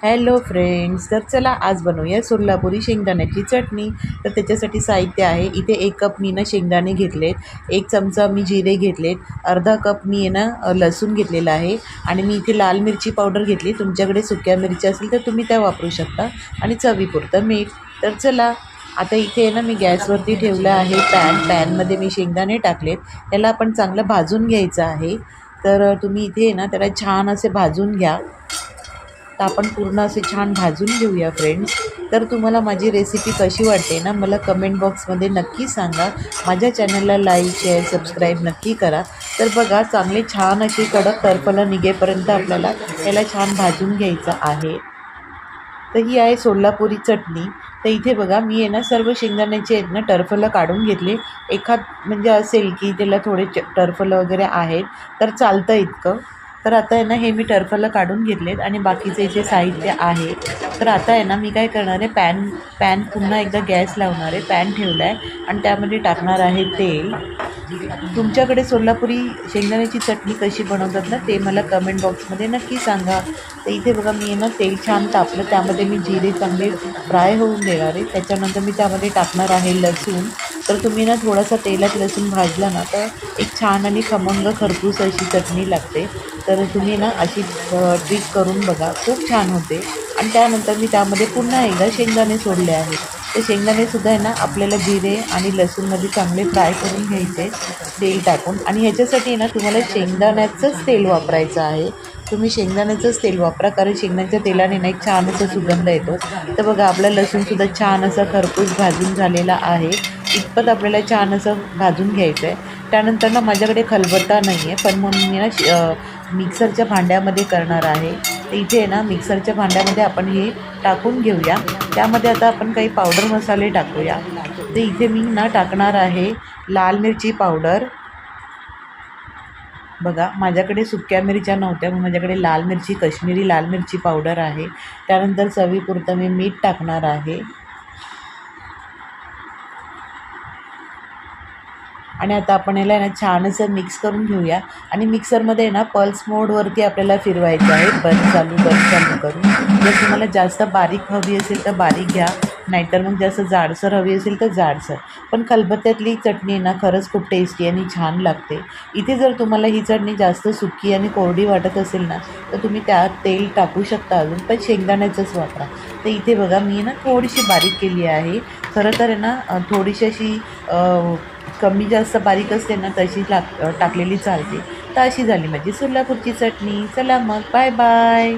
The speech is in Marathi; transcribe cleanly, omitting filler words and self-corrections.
हॅलो फ्रेंड्स, तर चला आज बनवूया सोलापुरी शेंगदाण्याची चटणी. तर त्याच्यासाठी साहित्य आहे. इथे 1 कप मी शेंगदाणे घेतलेत, 1 चमचा मी जिरे घेतलेत, अर्धा कप मी लसूण घेतलेला आहे आणि मी इथे लाल मिरची पावडर घेतली. तुमच्याकडे सुक्या मिरच्या असेल तर तुम्ही त्या वापरू शकता आणि चवीपुरतं मीठ. तर चला आता इथे मी गॅसवरती ठेवलं आहे पॅनमध्ये मी शेंगदाणे टाकलेत. त्याला आपण चांगलं भाजून घ्यायचं आहे. तर तुम्ही इथे त्याला छान असे भाजून घ्या. तर आपण पूर्ण असे छान भाजून घेऊया फ्रेंड्स. तर तुम्हाला माझी रेसिपी कशी वाटते ना, मला कमेंट बॉक्समध्ये नक्की सांगा. माझ्या चॅनलला लाईक शेअर सबस्क्राईब नक्की करा. तर बघा, चांगले छान अशी कडक टरफलं निघेपर्यंत आपल्याला त्याला छान भाजून घ्यायचं आहे. तर ही आहे सोलापुरी चटणी. तर इथे बघा, मी सर्व शेंगदाण्याचे टरफलं काढून घेतले. एखाद म्हणजे असेल की त्याला थोडे टरफलं वगैरे आहेत तर चालतं इतकं. तर आता हे मी टरफलं काढून घेतलेत आणि बाकीचे जे साहित्य आहे. तर आता मी काय करणार आहे, पॅन पुन्हा एकदा गॅस लावणार आहे. पॅन ठेवला आहे आणि त्यामध्ये टाकणार आहे तेल. तुमच्याकडे सोलापुरी शेंगदाण्याची चटणी कशी बनवतात ना, ते मला कमेंट बॉक्समध्ये नक्की सांगा. तर इथे बघा, मी छान छान तापलं. त्यामध्ये मी जिरे चांगले फ्राय होऊन देणार आहे. त्याच्यानंतर मी त्यामध्ये टाकणार आहे लसूण. तर तुम्ही थोडासा तेलात लसूण भाजला ना, तर एक छान आणि खमंग खरपूस अशी चटणी लागते. तर तुम्ही अशी ट्रिक करून बघा, खूप छान होते. आणि त्यानंतर मी त्यामध्ये पुन्हा एकदा शेंगदाणे सोडले आहेत. ते शेंगदाणेसुद्धा आपल्याला जिरे आणि लसूणमध्ये चांगले फ्राय करून घ्यायचे तेल टाकून. आणि ह्याच्यासाठी तुम्हाला शेंगदाण्याचंच तेल वापरायचं आहे. तुम्ही शेंगदाण्याचंच तेल वापरा, कारण शेंगदाण्याच्या तेलाने एक छान असा सुगंध येतो. तर बघा, आपला लसूणसुद्धा छान असा खरपूस भाजून झालेला आहे. इतपत आपल्याला छान असं भाजून घ्यायचं आहे. त्यानंतर माझ्याकडे खलबत्ता नाही आहे, पण मग मी मिक्सरच्या भांड्यामध्ये करणार आहे. तर इथे मिक्सरच्या भांड्यामध्ये आपण हे टाकून घेऊया. त्यामध्ये आता आपण काही पावडर मसाले टाकूया. तर इथे मी टाकणार आहे लाल मिरची पावडर. बघा, माझ्याकडे सुक्या मिरच्या नव्हत्या, मग माझ्याकडे लाल मिरची, काश्मीरी लाल मिरची पावडर आहे. त्यानंतर चवीपुरतं मी मीठ टाकणार आहे. आणि आता आपण याला छान असं मिक्स करून घेऊया. आणि मिक्सरमध्ये पल्स मोडवरती आपल्याला फिरवायचं आहे, बंद चालू करून. जर तुम्हाला जास्त बारीक हवी असेल तर बारीक घ्या, नाहीतर मग जास्त जाडसर हवी असेल तर जाडसर. पण खलबत्त्यातली चटणी खरंच खूप टेस्टी आणि छान लागते. इथे जर तुम्हाला ही चटणी जास्त सुकी आणि कोरडी वाटत असेल ना, तर तुम्ही त्यात तेल टाकू शकता अजून, पण शेंगदाण्याचंच वापरा. तर इथे बघा, मी थोडीशी बारीक केली आहे. खरं तर थोडीशी अशी कमी जास्त बारीक असते ना, तशी टाकलेली चालते. तर अशी झाली माझी सोलापूरची चटणी. चला मग, बाय बाय.